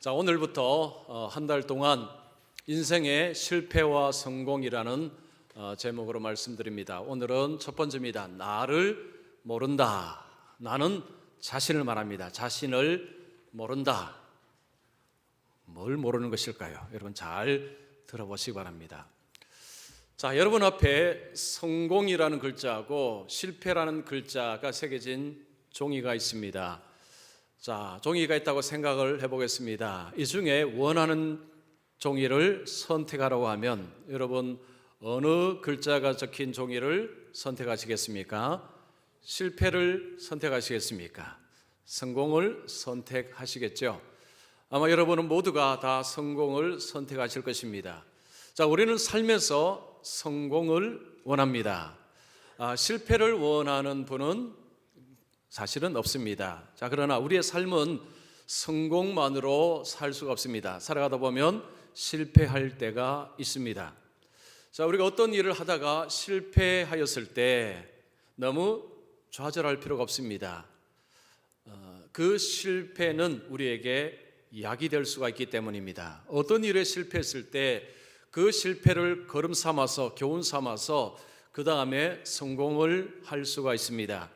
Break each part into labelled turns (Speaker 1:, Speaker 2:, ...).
Speaker 1: 자, 오늘부터 한 달 동안 인생의 실패와 성공이라는 제목으로 말씀드립니다. 오늘은 첫 번째입니다. 나를 모른다. 나는 자신을 말합니다. 자신을 모른다. 뭘 모르는 것일까요? 여러분 잘 들어보시기 바랍니다. 자, 여러분 앞에 성공이라는 글자하고 실패라는 글자가 새겨진 종이가 있습니다. 자, 종이가 있다고 생각을 해보겠습니다. 이 중에 원하는 종이를 선택하라고 하면 여러분 어느 글자가 적힌 종이를 선택하시겠습니까? 실패를 선택하시겠습니까? 성공을 선택하시겠죠? 아마 여러분은 모두가 다 성공을 선택하실 것입니다. 자, 우리는 삶에서 성공을 원합니다. 실패를 원하는 분은 사실은 없습니다. 자, 그러나 우리의 삶은 성공만으로 살 수가 없습니다. 살아가다 보면 실패할 때가 있습니다. 자, 우리가 어떤 일을 하다가 실패하였을 때 너무 좌절할 필요가 없습니다. 그 실패는 우리에게 약이 될 수가 있기 때문입니다. 어떤 일에 실패했을 때 그 실패를 걸음 삼아서 교훈 삼아서 그 다음에 성공을 할 수가 있습니다.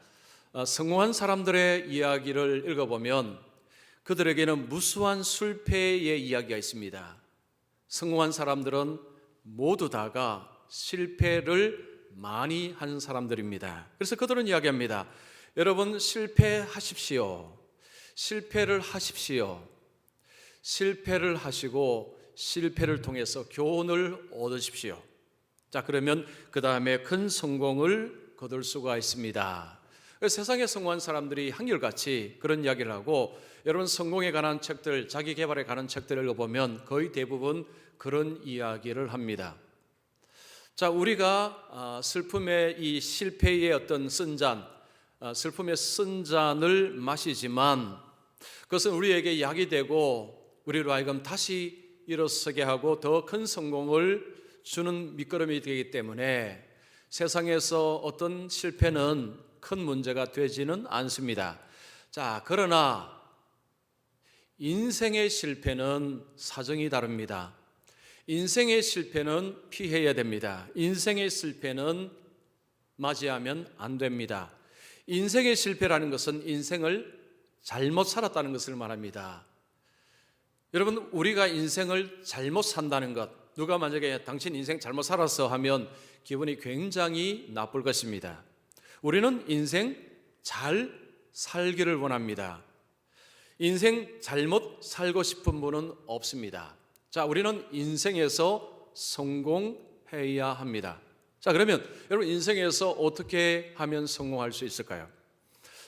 Speaker 1: 성공한 사람들의 이야기를 읽어보면 그들에게는 무수한 실패의 이야기가 있습니다. 성공한 사람들은 모두 다가 실패를 많이 한 사람들입니다. 그래서 그들은 이야기합니다. 여러분 실패하십시오. 실패를 하십시오. 실패를 하시고 실패를 통해서 교훈을 얻으십시오. 자, 그러면 그 다음에 큰 성공을 거둘 수가 있습니다. 세상에 성공한 사람들이 한결같이 그런 이야기를 하고 여러분 성공에 관한 책들, 자기 개발에 관한 책들을 읽어보면 거의 대부분 그런 이야기를 합니다. 자, 우리가 슬픔의 이 실패의 어떤 쓴 잔, 슬픔의 쓴 잔을 마시지만 그것은 우리에게 약이 되고 우리로 하여금 다시 일어서게 하고 더 큰 성공을 주는 밑거름이 되기 때문에 세상에서 어떤 실패는 큰 문제가 되지는 않습니다. 자, 그러나 인생의 실패는 사정이 다릅니다. 인생의 실패는 피해야 됩니다. 인생의 실패는 맞이하면 안 됩니다. 인생의 실패라는 것은 인생을 잘못 살았다는 것을 말합니다. 여러분, 우리가 인생을 잘못 산다는 것, 누가 만약에 당신 인생 잘못 살았어 하면 기분이 굉장히 나쁠 것입니다. 우리는 인생 잘 살기를 원합니다. 인생 잘못 살고 싶은 분은 없습니다. 자, 우리는 인생에서 성공해야 합니다. 자, 그러면 여러분 인생에서 어떻게 하면 성공할 수 있을까요?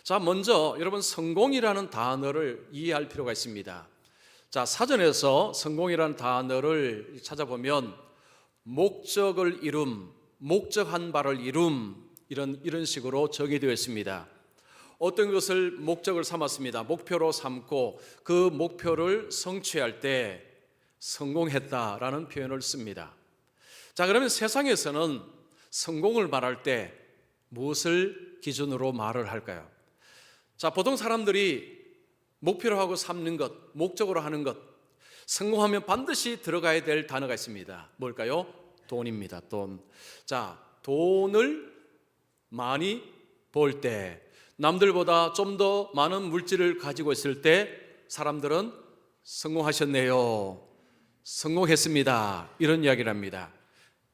Speaker 1: 자, 먼저 여러분 성공이라는 단어를 이해할 필요가 있습니다. 자, 사전에서 성공이라는 단어를 찾아보면 목적을 이룸, 목적한 바를 이룸 이런 식으로 정의되어 있습니다. 어떤 것을 목적을 삼았습니다. 목표로 삼고 그 목표를 성취할 때 성공했다라는 표현을 씁니다. 자, 그러면 세상에서는 성공을 말할 때 무엇을 기준으로 말을 할까요? 자, 보통 사람들이 목표로 하고 삼는 것, 목적으로 하는 것, 성공하면 반드시 들어가야 될 단어가 있습니다. 뭘까요? 돈입니다. 돈. 자, 돈을 많이 벌 때, 남들보다 좀 더 많은 물질을 가지고 있을 때 사람들은 성공하셨네요. 성공했습니다. 이런 이야기를 합니다.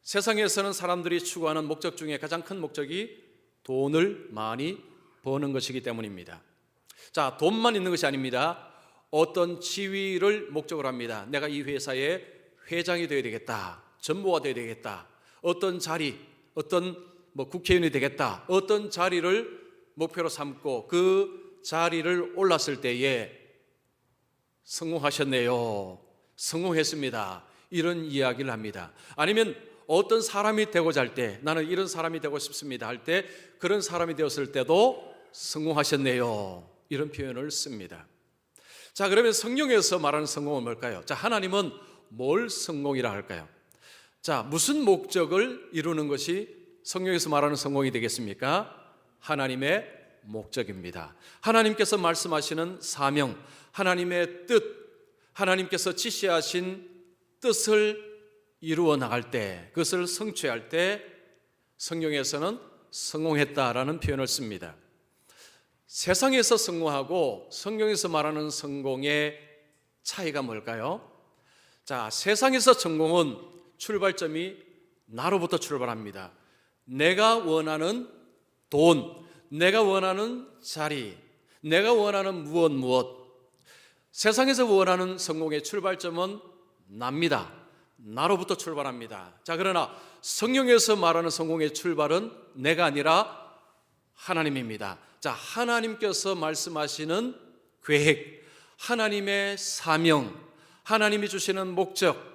Speaker 1: 세상에서는 사람들이 추구하는 목적 중에 가장 큰 목적이 돈을 많이 버는 것이기 때문입니다. 자, 돈만 있는 것이 아닙니다. 어떤 지위를 목적으로 합니다. 내가 이 회사의 회장이 되어야 되겠다. 전무가 되어야 되겠다. 어떤 자리, 어떤 국회의원이 되겠다. 어떤 자리를 목표로 삼고 그 자리를 올랐을 때에 성공하셨네요. 성공했습니다. 이런 이야기를 합니다. 아니면 어떤 사람이 되고자 할 때 나는 이런 사람이 되고 싶습니다 할 때 그런 사람이 되었을 때도 성공하셨네요. 이런 표현을 씁니다. 자, 그러면 성경에서 말하는 성공은 뭘까요? 자, 하나님은 뭘 성공이라 할까요? 자, 무슨 목적을 이루는 것이 성경에서 말하는 성공이 되겠습니까? 하나님의 목적입니다. 하나님께서 말씀하시는 사명, 하나님의 뜻, 하나님께서 지시하신 뜻을 이루어 나갈 때, 그것을 성취할 때 성경에서는 성공했다라는 표현을 씁니다. 세상에서 성공하고 성경에서 말하는 성공의 차이가 뭘까요? 자, 세상에서 성공은 출발점이 나로부터 출발합니다. 내가 원하는 돈, 내가 원하는 자리, 내가 원하는 무엇. 세상에서 원하는 성공의 출발점은 납니다. 나로부터 출발합니다. 자, 그러나 성경에서 말하는 성공의 출발은 내가 아니라 하나님입니다. 자, 하나님께서 말씀하시는 계획, 하나님의 사명, 하나님이 주시는 목적,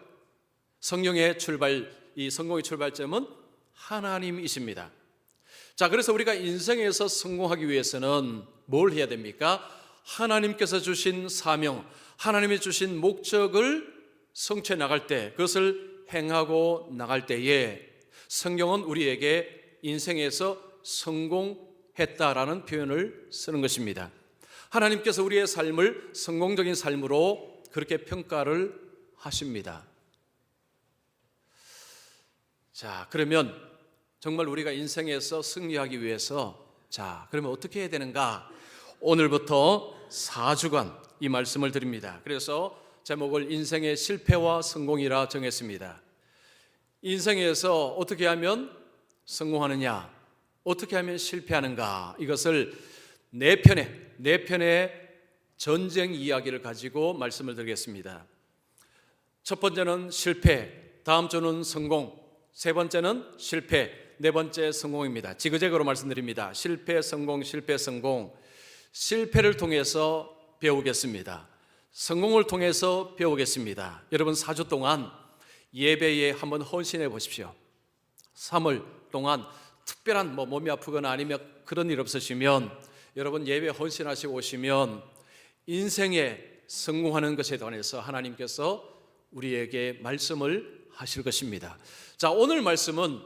Speaker 1: 성경의 출발, 이 성공의 출발점은 하나님이십니다. 자, 그래서 우리가 인생에서 성공하기 위해서는 뭘 해야 됩니까? 하나님께서 주신 사명, 하나님이 주신 목적을 성취해 나갈 때, 그것을 행하고 나갈 때에 성경은 우리에게 인생에서 성공했다라는 표현을 쓰는 것입니다. 하나님께서 우리의 삶을 성공적인 삶으로 그렇게 평가를 하십니다. 자, 그러면 정말 우리가 인생에서 승리하기 위해서, 자, 그러면 어떻게 해야 되는가? 오늘부터 4주간 이 말씀을 드립니다. 그래서 제목을 인생의 실패와 성공이라 정했습니다. 인생에서 어떻게 하면 성공하느냐, 어떻게 하면 실패하는가, 이것을 네 편의 전쟁 이야기를 가지고 말씀을 드리겠습니다. 첫 번째는 실패, 다음 주는 성공, 세 번째는 실패, 네 번째 성공입니다. 지그재그로 말씀드립니다. 실패, 성공, 실패, 성공. 실패를 통해서 배우겠습니다. 성공을 통해서 배우겠습니다. 여러분 4주 동안 예배에 한번 헌신해 보십시오. 3월 동안 특별한 몸이 아프거나 아니면 그런 일 없으시면 여러분 예배 헌신하시고 오시면 인생에 성공하는 것에 관해서 하나님께서 우리에게 말씀을 하실 것입니다. 자, 오늘 말씀은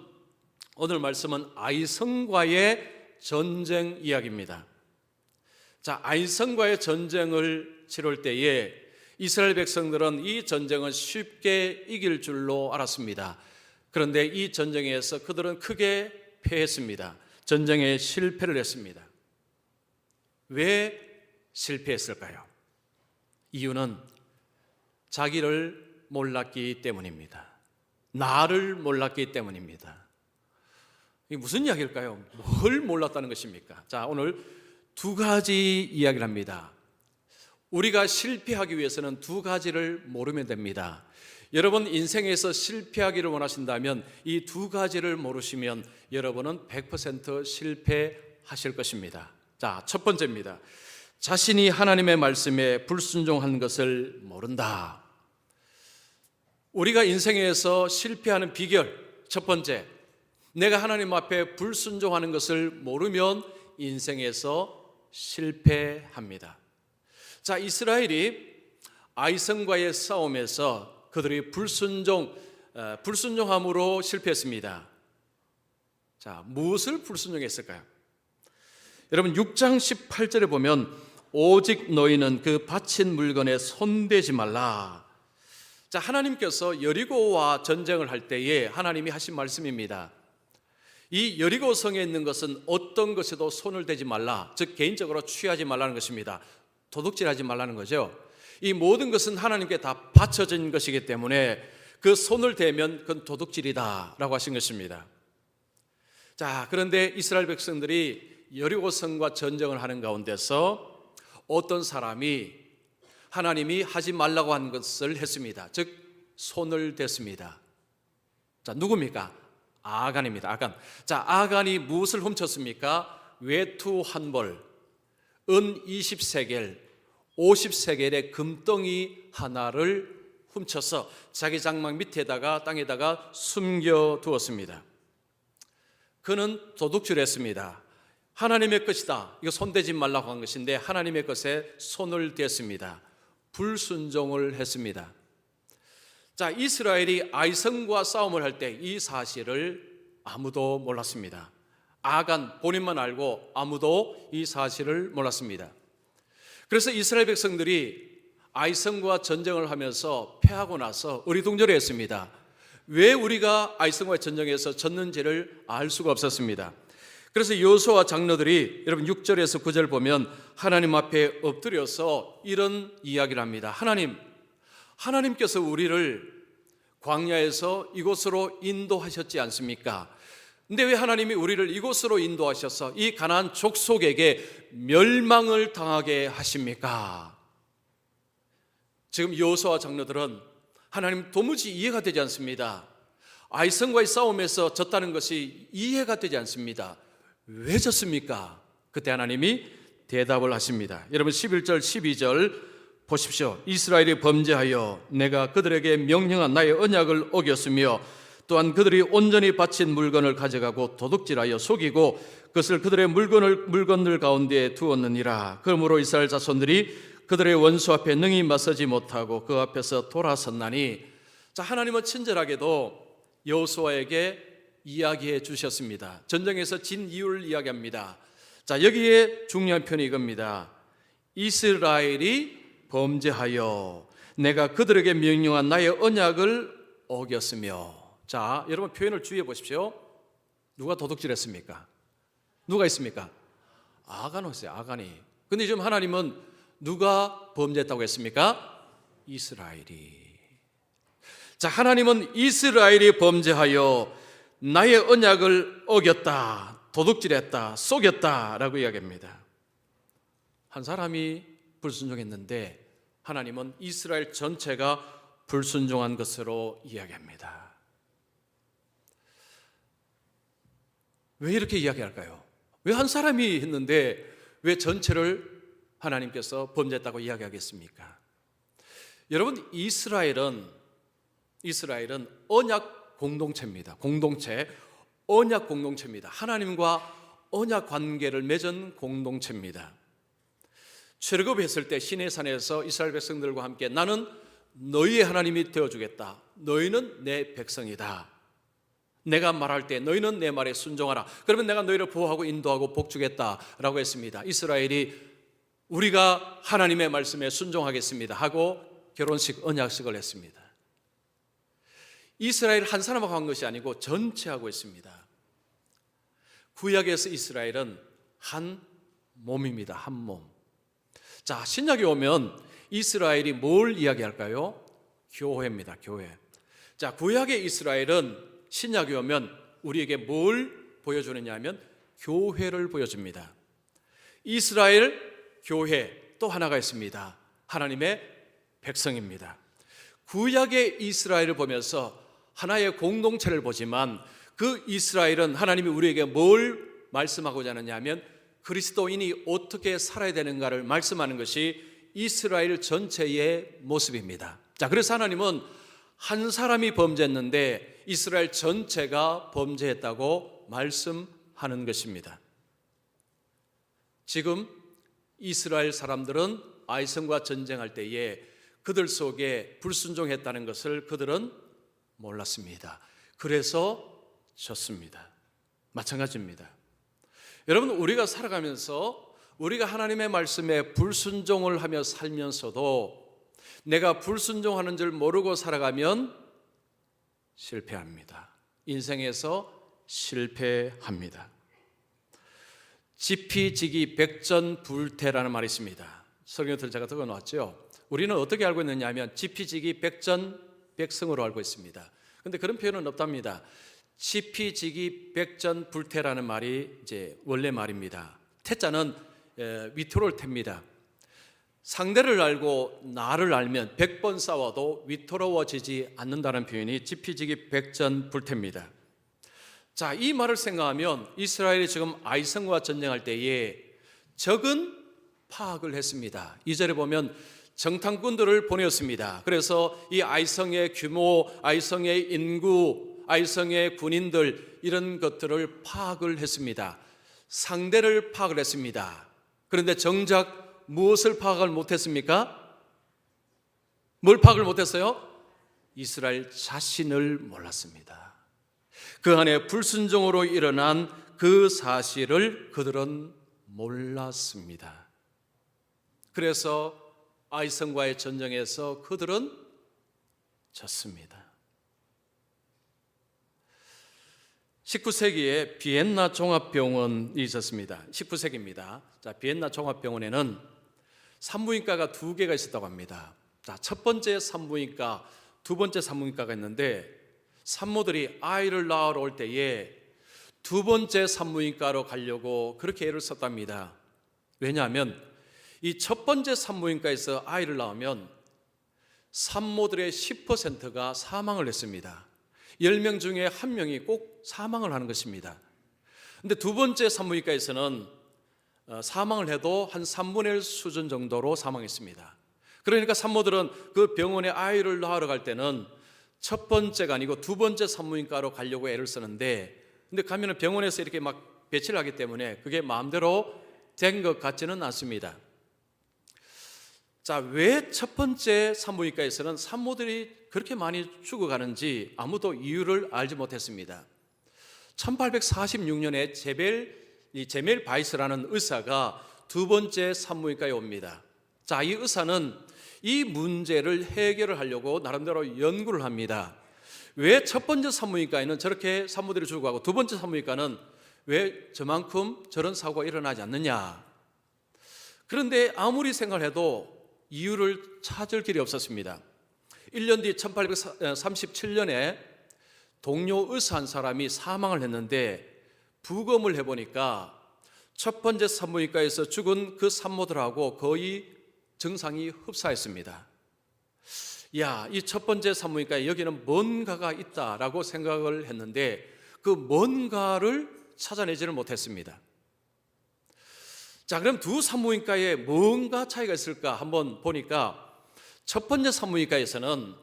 Speaker 1: 아이성과의 전쟁 이야기입니다. 자, 아이성과의 전쟁을 치룰 때에 이스라엘 백성들은 이 전쟁은 쉽게 이길 줄로 알았습니다. 그런데 이 전쟁에서 그들은 크게 패했습니다. 전쟁에 실패를 했습니다. 왜 실패했을까요? 이유는 자기를 몰랐기 때문입니다. 나를 몰랐기 때문입니다. 이게 무슨 이야기일까요? 뭘 몰랐다는 것입니까? 자, 오늘 두 가지 이야기를 합니다. 우리가 실패하기 위해서는 두 가지를 모르면 됩니다. 여러분 인생에서 실패하기를 원하신다면 이 두 가지를 모르시면 여러분은 100% 실패하실 것입니다. 자, 첫 번째입니다. 자신이 하나님의 말씀에 불순종한 것을 모른다. 우리가 인생에서 실패하는 비결, 첫 번째, 내가 하나님 앞에 불순종하는 것을 모르면 인생에서 실패합니다. 자, 이스라엘이 아이성과의 싸움에서 그들이 불순종함으로 실패했습니다. 자, 무엇을 불순종했을까요? 여러분 6장 18절에 보면 오직 너희는 그 바친 물건에 손대지 말라. 자, 하나님께서 여리고와 전쟁을 할 때에 하나님이 하신 말씀입니다. 이 여리고 성에 있는 것은 어떤 것에도 손을 대지 말라, 즉 개인적으로 취하지 말라는 것입니다. 도둑질하지 말라는 거죠. 이 모든 것은 하나님께 다 바쳐진 것이기 때문에 그 손을 대면 그건 도둑질이다 라고 하신 것입니다. 자, 그런데 이스라엘 백성들이 여리고 성과 전쟁을 하는 가운데서 어떤 사람이 하나님이 하지 말라고 한 것을 했습니다. 즉 손을 댔습니다. 자, 누굽니까? 아간입니다. 아간. 자, 아간이 무엇을 훔쳤습니까? 외투 한 벌, 은 20세겔, 50세겔의 금덩이 하나를 훔쳐서 자기 장막 밑에다가 땅에다가 숨겨두었습니다. 그는 도둑질했습니다. 하나님의 것이다, 이거 손대지 말라고 한 것인데 하나님의 것에 손을 댔습니다. 불순종을 했습니다. 자, 이스라엘이 아이성과 싸움을 할 때 이 사실을 아무도 몰랐습니다. 아간 본인만 알고 아무도 이 사실을 몰랐습니다. 그래서 이스라엘 백성들이 아이성과 전쟁을 하면서 패하고 나서 어리둥절했습니다. 왜 우리가 아이성과 전쟁에서 졌는지를 알 수가 없었습니다. 그래서 여호수아와 장로들이 여러분 6절에서 9절 보면 하나님 앞에 엎드려서 이런 이야기를 합니다. 하나님께서 우리를 광야에서 이곳으로 인도하셨지 않습니까? 근데 왜 하나님이 우리를 이곳으로 인도하셔서 이 가나안 족속에게 멸망을 당하게 하십니까? 지금 여호수아와 장로들은 하나님 도무지 이해가 되지 않습니다. 아이성과의 싸움에서 졌다는 것이 이해가 되지 않습니다. 왜 졌습니까? 그때 하나님이 대답을 하십니다. 여러분 11절 12절 보십시오. 이스라엘이 범죄하여 내가 그들에게 명령한 나의 언약을 어겼으며 또한 그들이 온전히 바친 물건을 가져가고 도둑질하여 속이고 그것을 그들의 물건들 가운데 두었느니라. 그러므로 이스라엘 자손들이 그들의 원수 앞에 능히 맞서지 못하고 그 앞에서 돌아섰나니. 자, 하나님은 친절하게도 여호수아에게 이야기해 주셨습니다. 전쟁에서 진 이유를 이야기합니다. 자, 여기에 중요한 표현이 이겁니다. 이스라엘이 범죄하여 내가 그들에게 명령한 나의 언약을 어겼으며. 자, 여러분 표현을 주의해 보십시오. 누가 도둑질했습니까? 누가 있습니까? 아간이 있어요. 아간이. 근데 지금 하나님은 누가 범죄했다고 했습니까? 이스라엘이. 자, 하나님은 이스라엘이 범죄하여 나의 언약을 어겼다, 도둑질했다, 속였다라고 이야기합니다. 한 사람이 불순종했는데 하나님은 이스라엘 전체가 불순종한 것으로 이야기합니다. 왜 이렇게 이야기할까요? 왜 한 사람이 했는데 왜 전체를 하나님께서 범죄했다고 이야기하겠습니까? 여러분, 이스라엘은 언약 공동체입니다. 언약 공동체입니다. 하나님과 언약 관계를 맺은 공동체입니다. 출애굽했을 때 시내산에서 이스라엘 백성들과 함께 나는 너희의 하나님이 되어주겠다. 너희는 내 백성이다. 내가 말할 때 너희는 내 말에 순종하라. 그러면 내가 너희를 보호하고 인도하고 복주겠다라고 했습니다. 이스라엘이 우리가 하나님의 말씀에 순종하겠습니다 하고 결혼식 언약식을 했습니다. 이스라엘 한 사람하고 한 것이 아니고 전체하고 했습니다. 구약에서 이스라엘은 한 몸입니다. 한 몸. 자, 신약에 오면 이스라엘이 뭘 이야기할까요? 교회입니다. 교회. 자, 구약의 이스라엘은 신약에 오면 우리에게 뭘 보여주느냐 하면 교회를 보여줍니다. 이스라엘 교회 또 하나가 있습니다. 하나님의 백성입니다. 구약의 이스라엘을 보면서 하나의 공동체를 보지만 그 이스라엘은 하나님이 우리에게 뭘 말씀하고자 하느냐 하면 그리스도인이 어떻게 살아야 되는가를 말씀하는 것이 이스라엘 전체의 모습입니다. 자, 그래서 하나님은 한 사람이 범죄했는데 이스라엘 전체가 범죄했다고 말씀하는 것입니다. 지금 이스라엘 사람들은 아이성과 전쟁할 때에 그들 속에 불순종했다는 것을 그들은 몰랐습니다. 그래서 졌습니다. 마찬가지입니다. 여러분, 우리가 살아가면서 우리가 하나님의 말씀에 불순종을 하며 살면서도 내가 불순종하는 줄 모르고 살아가면 실패합니다. 인생에서 실패합니다. 지피지기 백전불태라는 말이 있습니다. 성경을 제가 적어놓았죠. 우리는 어떻게 알고 있느냐 하면 지피지기 백전백승으로 알고 있습니다. 그런데 그런 표현은 없답니다. 지피지기 백전불태라는 말이 이제 원래 말입니다. 태자는 위토를 탭니다. 상대를 알고 나를 알면 100번 싸워도 위태로워지지 않는다는 표현이 지피지기 백전불태입니다. 자, 이 말을 생각하면 이스라엘이 지금 아이성과 전쟁할 때에 적은 파악을 했습니다. 2절에 보면 정탐꾼들을 보내었습니다. 그래서 이 아이성의 규모, 아이성의 인구, 아이성의 군인들 이런 것들을 파악을 했습니다. 상대를 파악을 했습니다. 그런데 정작 무엇을 파악을 못했습니까? 뭘 파악을 못했어요? 이스라엘 자신을 몰랐습니다. 그 안에 불순종으로 일어난 그 사실을 그들은 몰랐습니다. 그래서 아이성과의 전쟁에서 그들은 졌습니다. 19세기에 비엔나 종합병원이 있었습니다. 19세기입니다. 자, 비엔나 종합병원에는 산부인과가 2개가 있었다고 합니다. 자, 첫 번째 산부인과, 두 번째 산부인과가 있는데 산모들이 아이를 낳으러 올 때에 두 번째 산부인과로 가려고 그렇게 애를 썼답니다. 왜냐하면 이 첫 번째 산부인과에서 아이를 낳으면 산모들의 10%가 사망을 했습니다. 10명 중에 1명이 꼭 사망을 하는 것입니다. 그런데 두 번째 산부인과에서는 사망을 해도 한 3분의 1 수준 정도로 사망했습니다. 그러니까 산모들은 그 병원에 아이를 낳으러 갈 때는 첫 번째가 아니고 두 번째 산부인과로 가려고 애를 쓰는데, 근데 가면은 병원에서 이렇게 막 배치를 하기 때문에 그게 마음대로 된 것 같지는 않습니다. 자, 왜 첫 번째 산부인과에서는 산모들이 그렇게 많이 죽어가는지 아무도 이유를 알지 못했습니다. 1846년에 제멜 바이스라는 의사가 두 번째 산부인과에 옵니다. 자, 이 의사는 이 문제를 해결을 하려고 나름대로 연구를 합니다. 왜 첫 번째 산부인과에는 저렇게 산모들이 죽어가고 두 번째 산부인과는 왜 저만큼 저런 사고가 일어나지 않느냐? 그런데 아무리 생각을 해도 이유를 찾을 길이 없었습니다. 1년 뒤 1837년에 동료 의사 한 사람이 사망을 했는데 부검을 해보니까 첫 번째 산부인과에서 죽은 그 산모들하고 거의 증상이 흡사했습니다. 야, 이 첫 번째 산부인과에 여기는 뭔가가 있다라고 생각을 했는데 그 뭔가를 찾아내지를 못했습니다. 자, 그럼 두 산부인과에 뭔가 차이가 있을까 한번 보니까 첫 번째 산부인과에서는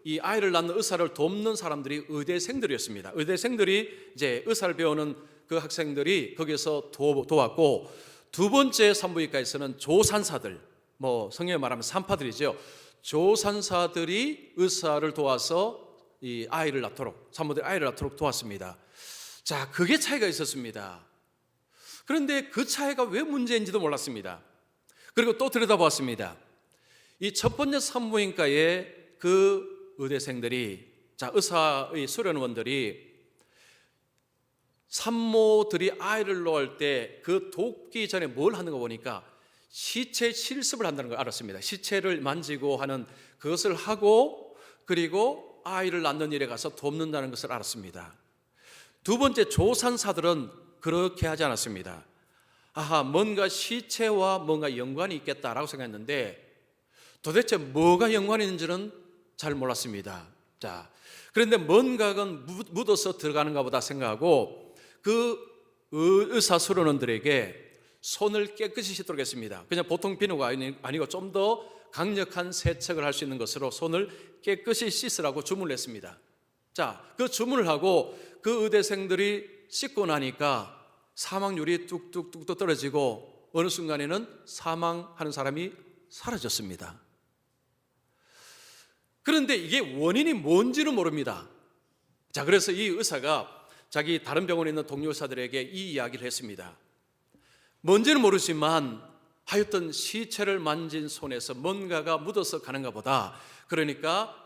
Speaker 1: 이 아이를 낳는 의사를 돕는 사람들이 의대생들이었습니다. 의대생들이 이제 의사를 배우는 그 학생들이 거기서 도왔고, 두 번째 산부인과에서는 조산사들, 성경에 말하면 산파들이죠. 조산사들이 의사를 도와서 이 아이를 낳도록, 산모들이 아이를 낳도록 도왔습니다. 자, 그게 차이가 있었습니다. 그런데 그 차이가 왜 문제인지도 몰랐습니다. 그리고 또 들여다보았습니다. 이 첫 번째 산부인과의 그 의대생들이, 자, 의사의 수련원들이 산모들이 아이를 낳을 때 그 돕기 전에 뭘 하는 거 보니까 시체 실습을 한다는 걸 알았습니다. 시체를 만지고 하는 그것을 하고, 그리고 아이를 낳는 일에 가서 돕는다는 것을 알았습니다. 두 번째 조산사들은 그렇게 하지 않았습니다. 아하, 뭔가 시체와 뭔가 연관이 있겠다라고 생각했는데 도대체 뭐가 연관이 있는지는 잘 몰랐습니다. 자, 그런데 뭔가가 묻어서 들어가는가 보다 생각하고 그 의사 수련원들에게 손을 깨끗이 씻도록 했습니다. 그냥 보통 비누가 아니고 좀 더 강력한 세척을 할 수 있는 것으로 손을 깨끗이 씻으라고 주문을 했습니다. 자, 그 주문을 하고 그 의대생들이 씻고 나니까 사망률이 뚝뚝뚝 떨어지고 어느 순간에는 사망하는 사람이 사라졌습니다. 그런데 이게 원인이 뭔지는 모릅니다. 자, 그래서 이 의사가 자기 다른 병원에 있는 동료 의사들에게 이 이야기를 했습니다. 뭔지는 모르지만 하여튼 시체를 만진 손에서 뭔가가 묻어서 가는가 보다. 그러니까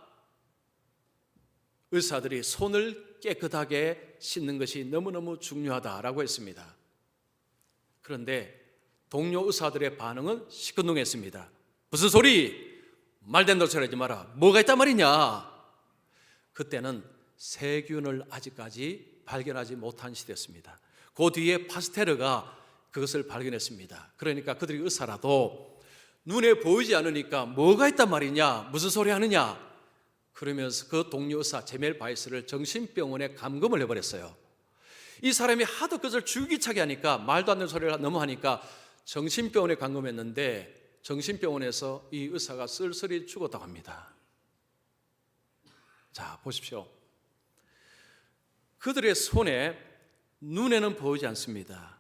Speaker 1: 의사들이 손을 깨끗하게 씻는 것이 너무너무 중요하다라고 했습니다. 그런데 동료 의사들의 반응은 시큰둥했습니다. 무슨 소리? 말된 소리 하지 마라. 뭐가 있단 말이냐? 그때는 세균을 아직까지 발견하지 못한 시대였습니다. 그 뒤에 파스테르가 그것을 발견했습니다. 그러니까 그들이 의사라도 눈에 보이지 않으니까 뭐가 있단 말이냐? 무슨 소리 하느냐? 그러면서 그 동료 의사 제멜 바이스를 정신병원에 감금을 해버렸어요. 이 사람이 하도 그것을 줄기차게 하니까, 말도 안 되는 소리를 너무 하니까 정신병원에 감금했는데 정신병원에서 이 의사가 쓸쓸히 죽었다고 합니다. 자, 보십시오. 그들의 손에, 눈에는 보이지 않습니다.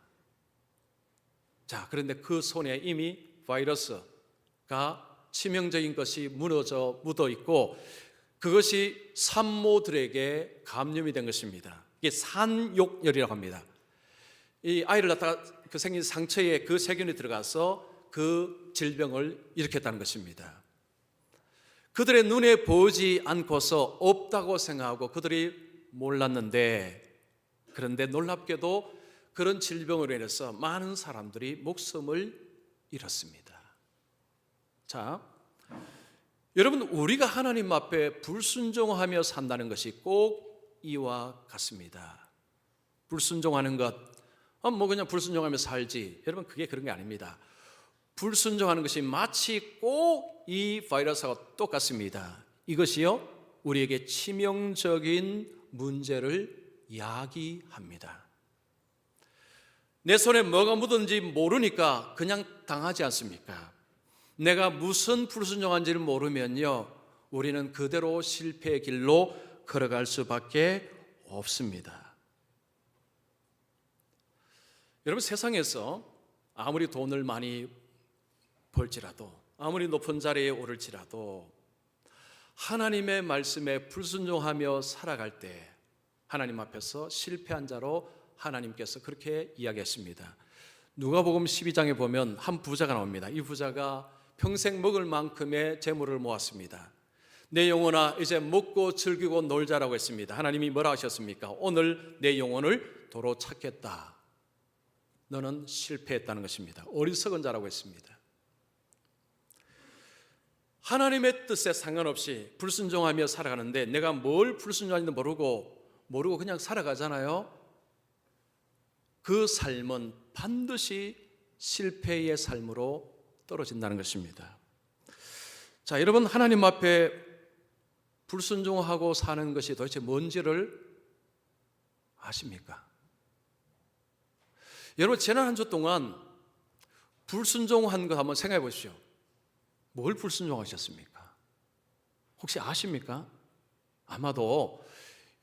Speaker 1: 자, 그런데 그 손에 이미 바이러스가 치명적인 것이 묻어 있고 그것이 산모들에게 감염이 된 것입니다. 이게 산욕열이라고 합니다. 이 아이를 낳다가 그 생긴 상처에 그 세균이 들어가서 그 질병을 일으켰다는 것입니다. 그들의 눈에 보이지 않고서 없다고 생각하고 그들이 몰랐는데, 그런데 놀랍게도 그런 질병으로 인해서 많은 사람들이 목숨을 잃었습니다. 자, 여러분, 우리가 하나님 앞에 불순종하며 산다는 것이 꼭 이와 같습니다. 불순종하는 것, 그냥 불순종하며 살지. 여러분, 그게 그런 게 아닙니다. 불순종하는 것이 마치 꼭 이 바이러스와 똑같습니다. 이것이요, 우리에게 치명적인 문제를 야기합니다. 내 손에 뭐가 묻었는지 모르니까 그냥 당하지 않습니까? 내가 무슨 불순종한지를 모르면요, 우리는 그대로 실패의 길로 걸어갈 수밖에 없습니다. 여러분, 세상에서 아무리 돈을 많이 벌지라도, 아무리 높은 자리에 오를지라도 하나님의 말씀에 불순종하며 살아갈 때 하나님 앞에서 실패한 자로 하나님께서 그렇게 이야기했습니다. 누가복음 12장에 보면 한 부자가 나옵니다. 이 부자가 평생 먹을 만큼의 재물을 모았습니다. 내 영혼아, 이제 먹고 즐기고 놀자라고 했습니다. 하나님이 뭐라 하셨습니까? 오늘 내 영혼을 도로 찾겠다. 너는 실패했다는 것입니다. 어리석은 자라고 했습니다. 하나님의 뜻에 상관없이 불순종하며 살아가는데 내가 뭘 불순종하는지 모르고 그냥 살아가잖아요. 그 삶은 반드시 실패의 삶으로 떨어진다는 것입니다. 자, 여러분, 하나님 앞에 불순종하고 사는 것이 도대체 뭔지를 아십니까? 여러분, 지난 한 주 동안 불순종한 거 한번 생각해 보십시오. 뭘 불순종하셨습니까? 혹시 아십니까? 아마도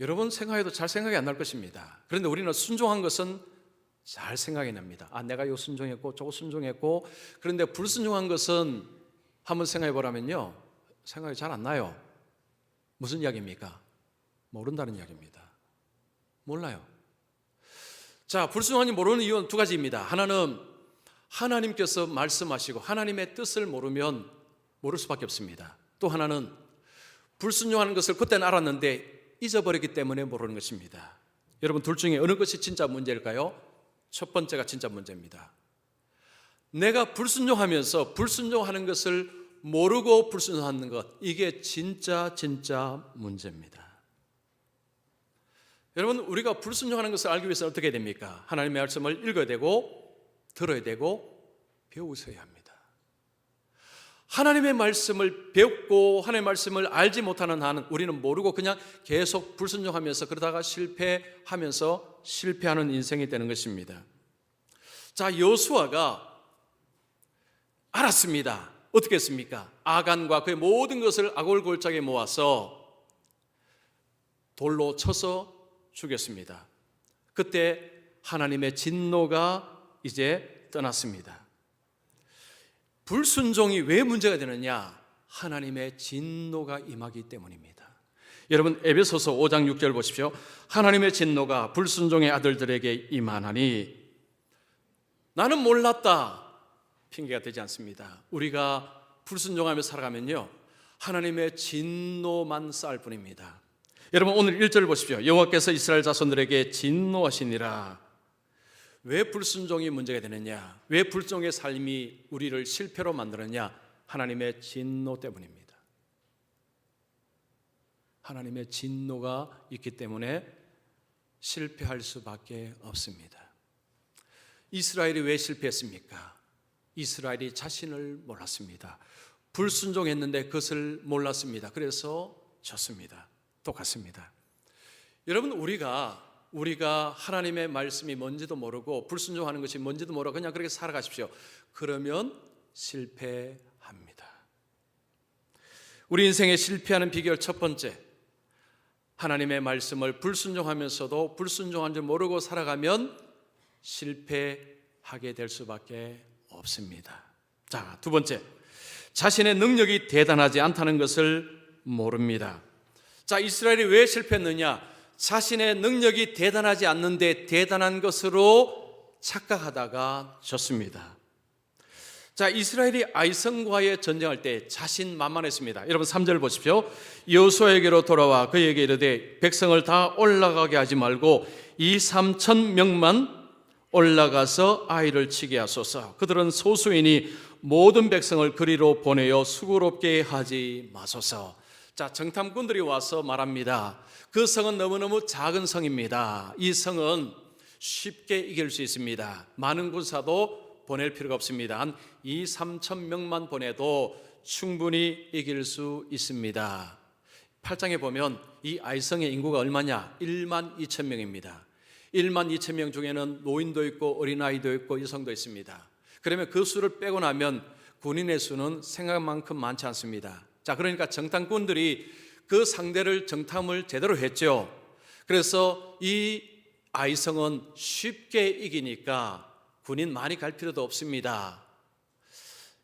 Speaker 1: 여러분 생각해도 잘 생각이 안 날 것입니다. 그런데 우리는 순종한 것은 잘 생각이 납니다. 내가 이거 순종했고 저거 순종했고. 그런데 불순종한 것은 한번 생각해 보라면요, 생각이 잘 안 나요. 무슨 이야기입니까? 모른다는 이야기입니다. 몰라요. 자, 불순종한지 모르는 이유는 두 가지입니다. 하나는 하나님께서 말씀하시고 하나님의 뜻을 모르면 모를 수밖에 없습니다. 또 하나는 불순종하는 것을 그때는 알았는데 잊어버렸기 때문에 모르는 것입니다. 여러분, 둘 중에 어느 것이 진짜 문제일까요? 첫 번째가 진짜 문제입니다. 내가 불순종하면서 불순종하는 것을 모르고 불순종하는 것, 이게 진짜 문제입니다. 여러분, 우리가 불순종하는 것을 알기 위해서 어떻게 됩니까? 하나님의 말씀을 읽어야 되고 들어야 되고 배우셔야 합니다. 하나님의 말씀을 배웠고 하나님의 말씀을 알지 못하는 한은 우리는 모르고 그냥 계속 불순종하면서 그러다가 실패하면서 실패하는 인생이 되는 것입니다. 자, 여호수아가 알았습니다. 어떻게 했습니까? 아간과 그의 모든 것을 아골골짜기에 모아서 돌로 쳐서 죽였습니다. 그때 하나님의 진노가 이제 떠났습니다. 불순종이 왜 문제가 되느냐? 하나님의 진노가 임하기 때문입니다. 여러분, 에베소서 5장 6절 보십시오. 하나님의 진노가 불순종의 아들들에게 임하나니. 나는 몰랐다 핑계가 되지 않습니다. 우리가 불순종하며 살아가면요, 하나님의 진노만 쌓을 뿐입니다. 여러분, 오늘 1절 보십시오. 여호와께서 이스라엘 자손들에게 진노하시니라. 왜 불순종이 문제가 되느냐? 왜 불순종의 삶이 우리를 실패로 만드느냐? 하나님의 진노 때문입니다. 하나님의 진노가 있기 때문에 실패할 수밖에 없습니다. 이스라엘이 왜 실패했습니까? 이스라엘이 자신을 몰랐습니다. 불순종했는데 그것을 몰랐습니다. 그래서 졌습니다. 똑같습니다. 여러분, 우리가 하나님의 말씀이 뭔지도 모르고 불순종하는 것이 뭔지도 모르고 그냥 그렇게 살아가십시오. 그러면 실패합니다. 우리 인생에 실패하는 비결 첫 번째, 하나님의 말씀을 불순종하면서도 불순종한 줄 모르고 살아가면 실패하게 될 수밖에 없습니다. 자, 두 번째, 자신의 능력이 대단하지 않다는 것을 모릅니다. 자, 이스라엘이 왜 실패했느냐? 자신의 능력이 대단하지 않는데 대단한 것으로 착각하다가 졌습니다. 자, 이스라엘이 아이성과의 전쟁할 때 자신만만했습니다. 여러분 3절 보십시오. 여호수아에게로 돌아와 그에게 이르되 백성을 다 올라가게 하지 말고 2,3,000명만 올라가서 아이를 치게 하소서. 그들은 소수이니 모든 백성을 그리로 보내어 수고롭게 하지 마소서. 자, 정탐꾼들이 와서 말합니다. 그 성은 너무너무 작은 성입니다. 이 성은 쉽게 이길 수 있습니다. 많은 군사도 보낼 필요가 없습니다. 한 2,3,000명만 보내도 충분히 이길 수 있습니다. 8장에 보면 이 아이성의 인구가 얼마냐? 12,000명입니다. 12,000명 중에는 노인도 있고 어린아이도 있고 여성도 있습니다. 그러면 그 수를 빼고 나면 군인의 수는 생각만큼 많지 않습니다. 자, 그러니까 정탐꾼들이 그 상대를 정탐을 제대로 했죠. 그래서 이 아이성은 쉽게 이기니까 군인 많이 갈 필요도 없습니다.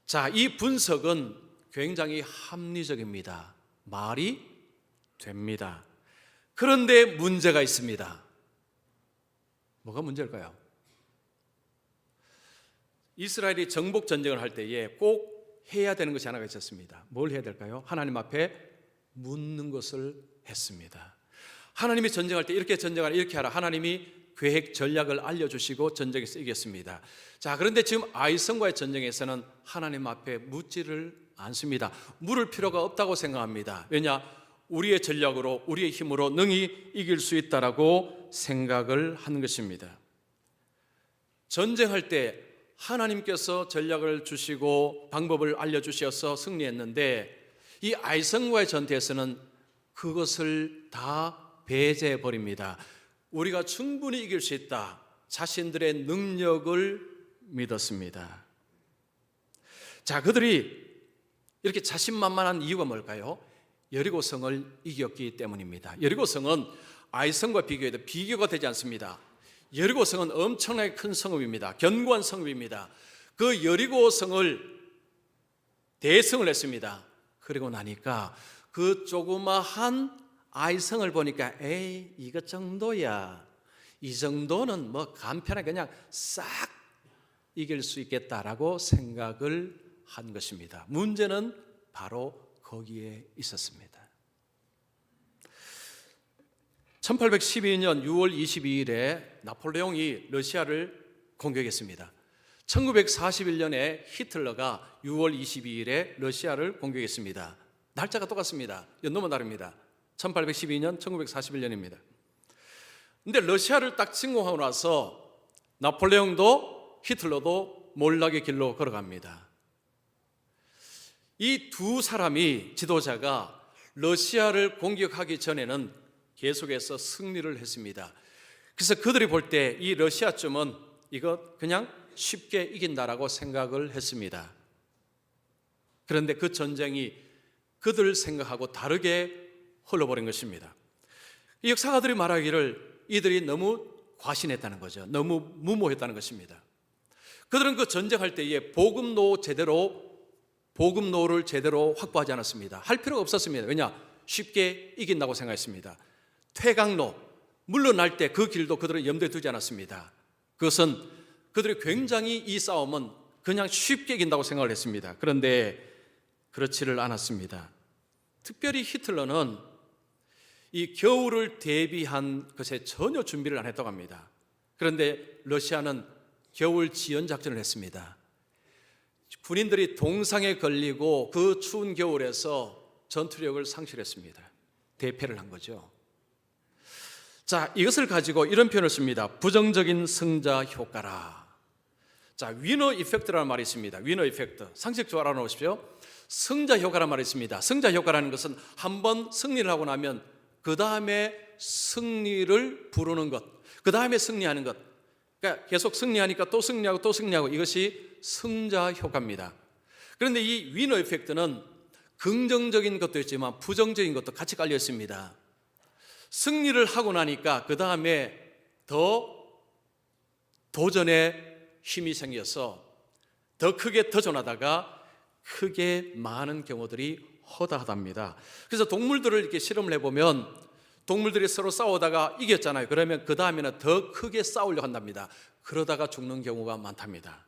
Speaker 1: 자, 이 분석은 굉장히 합리적입니다. 말이 됩니다. 그런데 문제가 있습니다. 뭐가 문제일까요? 이스라엘이 정복 전쟁을 할 때에 꼭 해야 되는 것이 하나가 있었습니다. 뭘 해야 될까요? 하나님 앞에 묻는 것을 했습니다. 하나님이 전쟁할 때 이렇게 전쟁하라, 이렇게 하라. 하나님이 계획 전략을 알려주시고 전쟁에서 이겼습니다. 자, 그런데 지금 아이성과의 전쟁에서는 하나님 앞에 묻지를 않습니다. 물을 필요가 없다고 생각합니다. 왜냐? 우리의 전략으로, 우리의 힘으로 능히 이길 수 있다라고 생각을 하는 것입니다. 전쟁할 때 하나님께서 전략을 주시고 방법을 알려주셔서 승리했는데 이 아이성과의 전투에서는 그것을 다 배제해 버립니다. 우리가 충분히 이길 수 있다. 자신들의 능력을 믿었습니다. 자, 그들이 이렇게 자신만만한 이유가 뭘까요? 여리고성을 이겼기 때문입니다. 여리고성은 아이성과 비교해도 비교가 되지 않습니다. 여리고성은 엄청나게 큰 성읍입니다. 견고한 성읍입니다. 그 여리고성을 대성을 했습니다. 그리고 나니까 그 조그마한 아이성을 보니까 에이, 이거 정도야. 이 정도는 뭐 간편하게 그냥 싹 이길 수 있겠다라고 생각을 한 것입니다. 문제는 바로 거기에 있었습니다. 1812년 6월 22일에 나폴레옹이 러시아를 공격했습니다. 1941년에 히틀러가 6월 22일에 러시아를 공격했습니다. 날짜가 똑같습니다. 연도만 다릅니다. 1812년, 1941년입니다. 근데 러시아를 딱 침공하고 나서 나폴레옹도 히틀러도 몰락의 길로 걸어갑니다. 이 두 사람이 지도자가 러시아를 공격하기 전에는 계속해서 승리를 했습니다. 그래서 그들이 볼 때 이 러시아쯤은 이거 그냥 쉽게 이긴다라고 생각을 했습니다. 그런데 그 전쟁이 그들 생각하고 다르게 흘러버린 것입니다. 이 역사가들이 말하기를 이들이 너무 과신했다는 거죠. 너무 무모했다는 것입니다. 그들은 그 전쟁할 때에 보급로를 제대로 확보하지 않았습니다. 할 필요가 없었습니다. 왜냐? 쉽게 이긴다고 생각했습니다. 퇴강로, 물러날 때 그 길도 그들은 염두에 두지 않았습니다. 그것은 그들이 굉장히 이 싸움은 그냥 쉽게 이긴다고 생각을 했습니다. 그런데 그렇지를 않았습니다. 특별히 히틀러는 이 겨울을 대비한 것에 전혀 준비를 안 했다고 합니다. 그런데 러시아는 겨울 지연 작전을 했습니다. 군인들이 동상에 걸리고 그 추운 겨울에서 전투력을 상실했습니다. 대패를 한 거죠. 자, 이것을 가지고 이런 표현을 씁니다. 부정적인 승자 효과라. 자, 위너 이펙트라는 말이 있습니다. 위너 이펙트. 상식적으로 알아놓으십시오. 승자 효과라는 말이 있습니다. 승자 효과라는 것은 한번 승리를 하고 나면 그 다음에 승리를 부르는 것, 그 다음에 승리하는 것. 그러니까 계속 승리하니까 또 승리하고 또 승리하고, 이것이 승자 효과입니다. 그런데 이 위너 이펙트는 긍정적인 것도 있지만 부정적인 것도 같이 깔려 있습니다. 승리를 하고 나니까 그 다음에 더 도전에 힘이 생겨서 더 크게 도전하다가 크게 많은 경우들이 허다하답니다. 그래서 동물들을 이렇게 실험을 해보면 동물들이 서로 싸우다가 이겼잖아요. 그러면 그 다음에는 더 크게 싸우려고 한답니다. 그러다가 죽는 경우가 많답니다.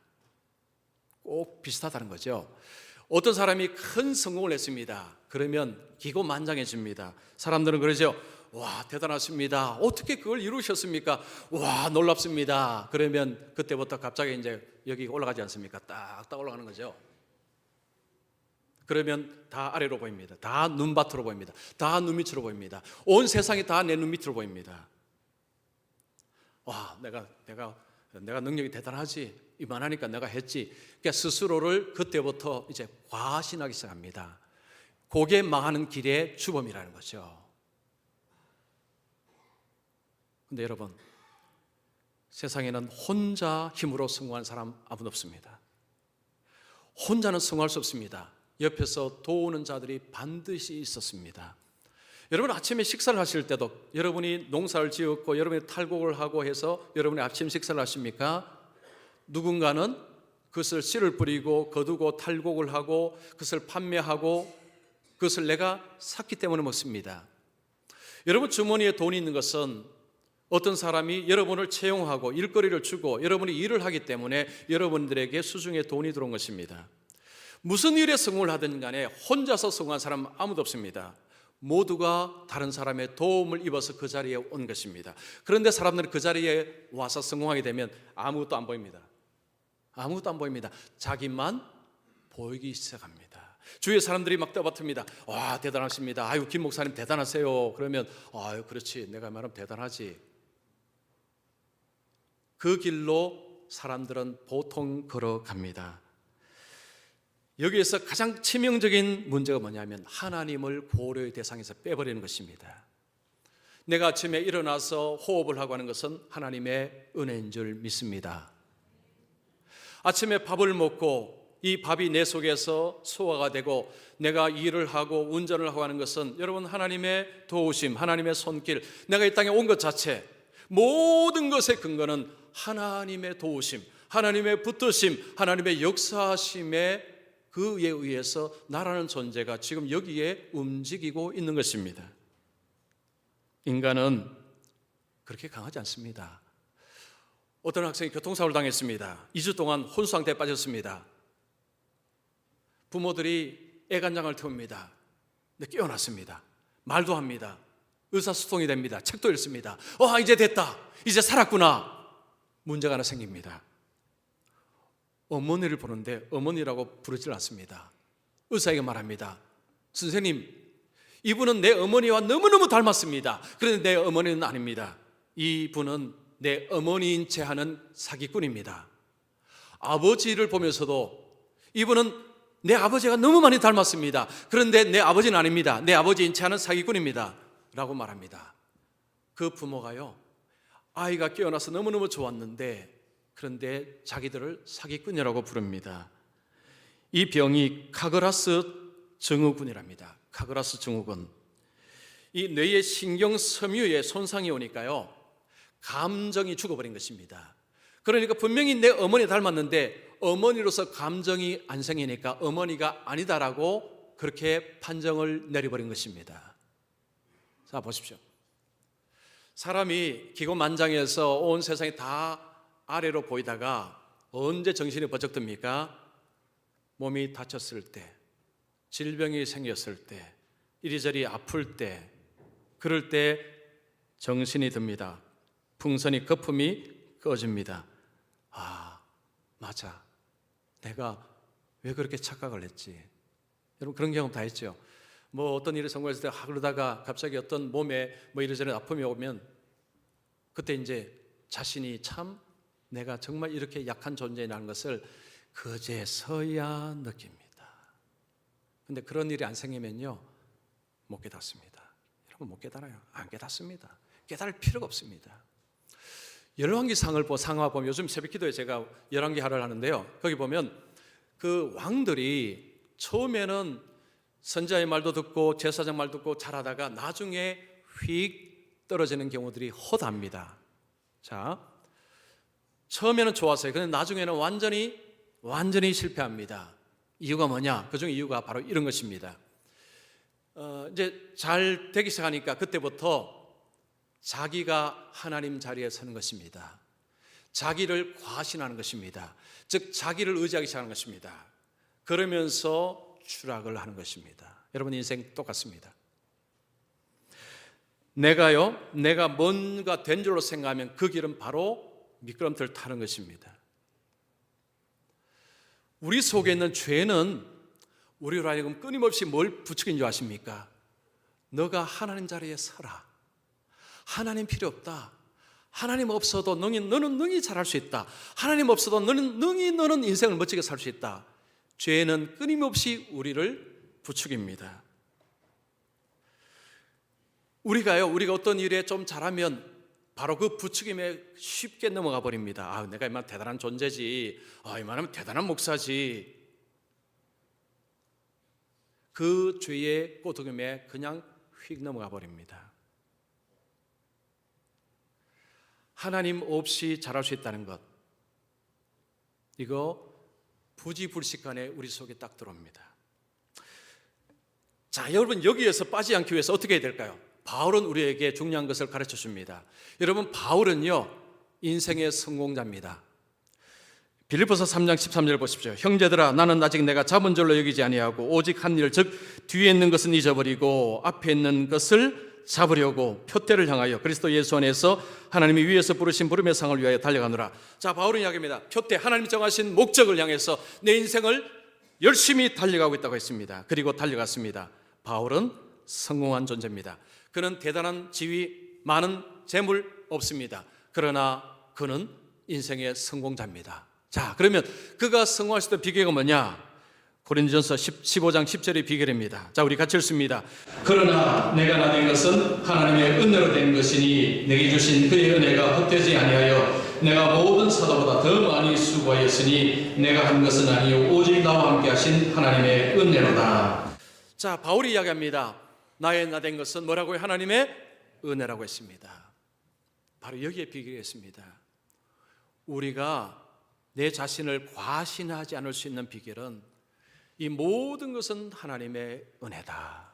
Speaker 1: 꼭 꼭 비슷하다는 거죠. 어떤 사람이 큰 성공을 했습니다. 그러면 기고만장해집니다. 사람들은 그러죠. 와, 대단하십니다. 어떻게 그걸 이루셨습니까? 와, 놀랍습니다. 그러면 그때부터 갑자기 이제 여기 올라가지 않습니까? 딱딱 올라가는 거죠. 그러면 다 아래로 보입니다. 다 눈밭으로 보입니다. 다 눈밑으로 보입니다. 온 세상이 다 내 눈밑으로 보입니다. 와, 내가 능력이 대단하지. 이만하니까 내가 했지. 그러니까 스스로를 그때부터 이제 과신하기 시작합니다. 그게 망하는 길의 주범이라는 거죠. 근데 여러분, 세상에는 혼자 힘으로 성공한 사람 아무도 없습니다. 혼자는 성공할 수 없습니다. 옆에서 도우는 자들이 반드시 있었습니다. 여러분, 아침에 식사를 하실 때도 여러분이 농사를 지었고 여러분이 탈곡을 하고 해서 여러분이 아침 식사를 하십니까? 누군가는 그것을 씨를 뿌리고 거두고 탈곡을 하고 그것을 판매하고 그것을 내가 샀기 때문에 먹습니다. 여러분 주머니에 돈이 있는 것은 어떤 사람이 여러분을 채용하고 일거리를 주고 여러분이 일을 하기 때문에 여러분들에게 수중에 돈이 들어온 것입니다. 무슨 일에 성공을 하든 간에 혼자서 성공한 사람 아무도 없습니다. 모두가 다른 사람의 도움을 입어서 그 자리에 온 것입니다. 그런데 사람들은 그 자리에 와서 성공하게 되면 아무것도 안 보입니다. 아무것도 안 보입니다. 자기만 보이기 시작합니다. 주위의 사람들이 막 떠받듭니다. 와, 대단하십니다. 아유, 김 목사님 대단하세요. 그러면 아유, 그렇지, 내가 말하면 대단하지. 그 길로 사람들은 보통 걸어갑니다. 여기에서 가장 치명적인 문제가 뭐냐면 하나님을 고려의 대상에서 빼버리는 것입니다. 내가 아침에 일어나서 호흡을 하고 하는 것은 하나님의 은혜인 줄 믿습니다. 아침에 밥을 먹고 이 밥이 내 속에서 소화가 되고 내가 일을 하고 운전을 하고 하는 것은 여러분 하나님의 도우심, 하나님의 손길, 내가 이 땅에 온 것 자체 모든 것의 근거는 하나님의 도우심, 하나님의 붙드심, 하나님의 역사하심에 그에 의해서 나라는 존재가 지금 여기에 움직이고 있는 것입니다. 인간은 그렇게 강하지 않습니다. 어떤 학생이 교통사고를 당했습니다. 2주 동안 혼수 상태에 빠졌습니다. 부모들이 애간장을 태웁니다. 근데 깨어났습니다. 말도 합니다. 의사소통이 됩니다. 책도 읽습니다. 이제 됐다. 이제 살았구나. 문제가 하나 생깁니다. 어머니를 보는데 어머니라고 부르질 않습니다. 의사에게 말합니다. 선생님, 이분은 내 어머니와 너무너무 닮았습니다. 그런데 내 어머니는 아닙니다. 이분은 내 어머니인 채 하는 사기꾼입니다. 아버지를 보면서도 이분은 내 아버지가 너무 많이 닮았습니다. 그런데 내 아버지는 아닙니다. 내 아버지인 채 하는 사기꾼입니다. 라고 말합니다. 그 부모가요, 아이가 깨어나서 너무너무 좋았는데 그런데 자기들을 사기꾼이라고 부릅니다. 이 병이 카그라스 증후군이랍니다. 카그라스 증후군. 이 뇌의 신경 섬유에 손상이 오니까요, 감정이 죽어버린 것입니다. 그러니까 분명히 내 어머니 닮았는데 어머니로서 감정이 안 생기니까 어머니가 아니다라고 그렇게 판정을 내려버린 것입니다. 자, 보십시오. 사람이 기고만장해서 온 세상이 다 아래로 보이다가 언제 정신이 번쩍 듭니까? 몸이 다쳤을 때, 질병이 생겼을 때, 이리저리 아플 때, 그럴 때 정신이 듭니다. 풍선이 거품이 꺼집니다. 아, 맞아. 내가 왜 그렇게 착각을 했지? 여러분 그런 경험 다 했죠. 어떤 일을 성공했을 때 그러다가 갑자기 어떤 몸에 이리저리 아픔이 오면 그때 이제 자신이 참 내가 정말 이렇게 약한 존재라는 것을 그제서야 느낍니다. 근데 그런 일이 안 생기면요, 못 깨닫습니다. 여러분 못 깨달아요. 안 깨닫습니다. 깨달을 필요가 없습니다. 열왕기상을 상하 보면 요즘 새벽기도에 제가 열왕기하를 하는데요, 거기 보면 그 왕들이 처음에는 선지자의 말도 듣고 제사장 말 듣고 잘하다가 나중에 휙 떨어지는 경우들이 허다합니다. 자, 처음에는 좋았어요. 그런데 나중에는 완전히 실패합니다. 이유가 뭐냐? 그중 이유가 바로 이런 것입니다. 이제 잘 되기 시작하니까 그때부터 자기가 하나님 자리에 서는 것입니다. 자기를 과신하는 것입니다. 즉 자기를 의지하기 시작하는 것입니다. 그러면서 추락을 하는 것입니다. 여러분 인생 똑같습니다. 내가 뭔가 된 줄로 생각하면 그 길은 바로 미끄럼틀을 타는 것입니다. 우리 속에 있는 죄는 우리로 하여금 끊임없이 뭘 부추긴 줄 아십니까? 너가 하나님 자리에 서라. 하나님 필요 없다. 하나님 없어도 너는 능히 잘할 수 있다. 하나님 없어도 너는 인생을 멋지게 살 수 있다. 죄는 끊임없이 우리를 부추깁니다. 우리가 어떤 일에 좀 잘하면 바로 그 부추김에 쉽게 넘어가 버립니다. 내가 이만 대단한 존재지. 이만하면 대단한 목사지. 그 죄의 꼬드김에 그냥 휙 넘어가 버립니다. 하나님 없이 잘할 수 있다는 것, 이거 부지불식간에 우리 속에 딱 들어옵니다. 자, 여러분 여기에서 빠지지 않기 위해서 어떻게 해야 될까요? 바울은 우리에게 중요한 것을 가르쳐 줍니다. 여러분 바울은요 인생의 성공자입니다. 빌립보서 3장 13절 보십시오. 형제들아 나는 아직 내가 잡은 줄로 여기지 아니하고 오직 한 일 즉 뒤에 있는 것은 잊어버리고 앞에 있는 것을 잡으려고 표대를 향하여 그리스도 예수 안에서 하나님이 위에서 부르신 부름의 상을 위하여 달려가노라. 자, 바울은 이야기합니다. 표대, 하나님이 정하신 목적을 향해서 내 인생을 열심히 달려가고 있다고 했습니다. 그리고 달려갔습니다. 바울은 성공한 존재입니다. 그는 대단한 지위, 많은 재물 없습니다. 그러나 그는 인생의 성공자입니다. 자, 그러면 그가 성공할 수 있던 비결이 뭐냐? 고린도전서 15장 10절의 비결입니다. 자, 우리 같이 읽습니다. 그러나 내가 나된 것은 하나님의 은혜로 된 것이니 내게 주신 그의 은혜가 헛되지 아니하여 내가 모든 사도보다 더 많이 수고하였으니 내가 한 것은 아니요 오직 나와 함께 하신 하나님의 은혜로다. 자, 바울이 이야기합니다. 나의 나된 것은 뭐라고요? 하나님의 은혜라고 했습니다. 바로 여기에 비결이 있습니다. 우리가 내 자신을 과신하지 않을 수 있는 비결은 이 모든 것은 하나님의 은혜다.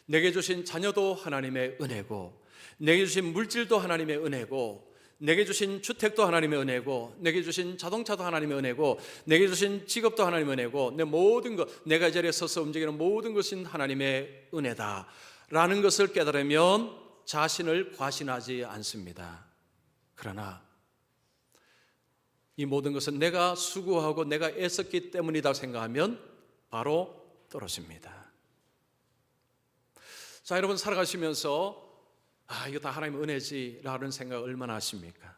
Speaker 1: 내게 주신 자녀도 하나님의 은혜고, 내게 주신 물질도 하나님의 은혜고, 내게 주신 주택도 하나님의 은혜고, 내게 주신 자동차도 하나님의 은혜고, 내게 주신 직업도 하나님의 은혜고, 내 모든 것, 내가 이 자리에 서서 움직이는 모든 것은 하나님의 은혜다 라는 것을 깨달으면 자신을 과신하지 않습니다. 그러나 이 모든 것은 내가 수고하고 내가 애썼기 때문이다 생각하면 바로 떨어집니다. 자, 여러분 살아가시면서 이거 다 하나님의 은혜지 라는 생각 얼마나 하십니까?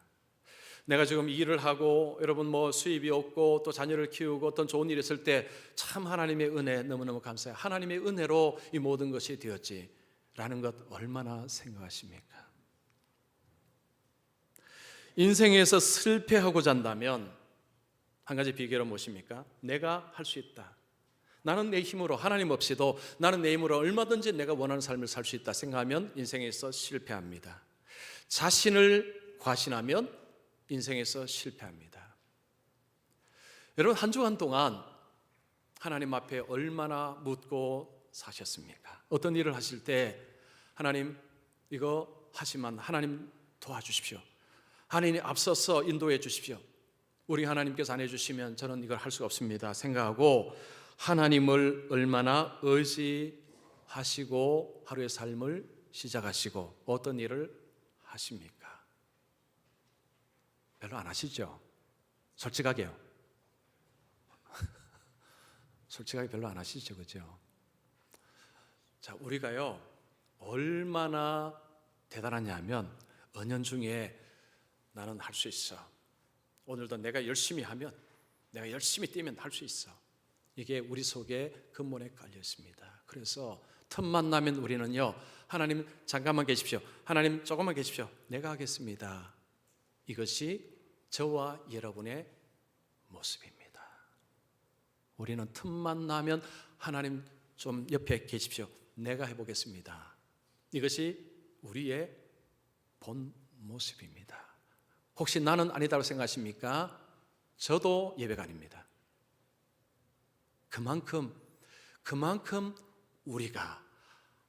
Speaker 1: 내가 지금 일을 하고 여러분 수입이 없고 또 자녀를 키우고 어떤 좋은 일이 있을 때 참 하나님의 은혜 너무너무 감사해요. 하나님의 은혜로 이 모든 것이 되었지 라는 것 얼마나 생각하십니까? 인생에서 실패하고자 한다면 한 가지 비결은 무엇입니까? 내가 할 수 있다. 나는 내 힘으로, 하나님 없이도 나는 내 힘으로 얼마든지 내가 원하는 삶을 살 수 있다 생각하면 인생에서 실패합니다. 자신을 과신하면 인생에서 실패합니다. 여러분 한 주간 동안 하나님 앞에 얼마나 묻고 사셨습니까? 어떤 일을 하실 때 하나님 이거 하시면 하나님 도와주십시오. 하나님 앞서서 인도해 주십시오. 우리 하나님께서 안 해주시면 저는 이걸 할 수가 없습니다 생각하고 하나님을 얼마나 의지하시고 하루의 삶을 시작하시고 어떤 일을 하십니까? 별로 안 하시죠? 솔직하게요. 솔직하게 별로 안 하시죠, 그죠? 자, 우리가요 얼마나 대단하냐면 은연중에 나는 할 수 있어. 오늘도 내가 열심히 하면, 내가 열심히 뛰면 할 수 있어. 이게 우리 속에 근본에 깔려 있습니다. 그래서 틈만 나면 우리는요, 하나님 잠깐만 계십시오. 하나님 조금만 계십시오. 내가 하겠습니다. 이것이 저와 여러분의 모습입니다. 우리는 틈만 나면 하나님 좀 옆에 계십시오. 내가 해보겠습니다. 이것이 우리의 본 모습입니다. 혹시 나는 아니다고 생각하십니까? 저도 예배가 아닙니다. 그만큼 우리가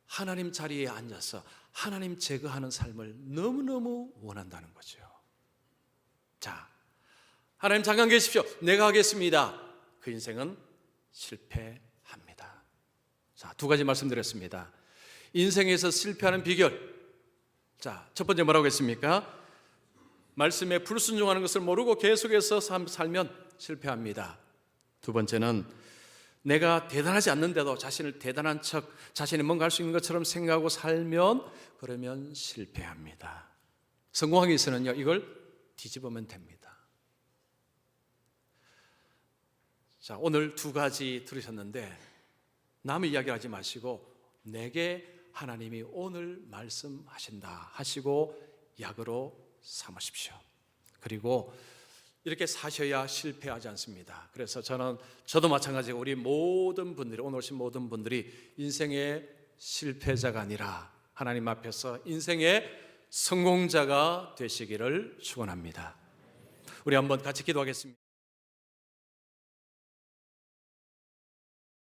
Speaker 1: 하나님 자리에 앉아서 하나님 제거하는 삶을 너무너무 원한다는 거죠. 자, 하나님 잠깐 계십시오. 내가 하겠습니다. 그 인생은 실패합니다. 자, 두 가지 말씀드렸습니다. 인생에서 실패하는 비결. 자, 첫 번째 뭐라고 했습니까? 말씀에 불순종하는 것을 모르고 계속해서 살면 실패합니다. 두 번째는 내가 대단하지 않는데도 자신을 대단한 척, 자신이 뭔가 할 수 있는 것처럼 생각하고 살면 그러면 실패합니다. 성공하기 위해서는요, 이걸 뒤집으면 됩니다. 자, 오늘 두 가지 들으셨는데 남의 이야기를 하지 마시고 내게 하나님이 오늘 말씀하신다 하시고 약으로 삼으십시오. 그리고 이렇게 사셔야 실패하지 않습니다. 그래서 저도 마찬가지고 우리 모든 분들이, 오늘 오신 모든 분들이 인생의 실패자가 아니라 하나님 앞에서 인생의 성공자가 되시기를 축원합니다. 우리 한번 같이 기도하겠습니다.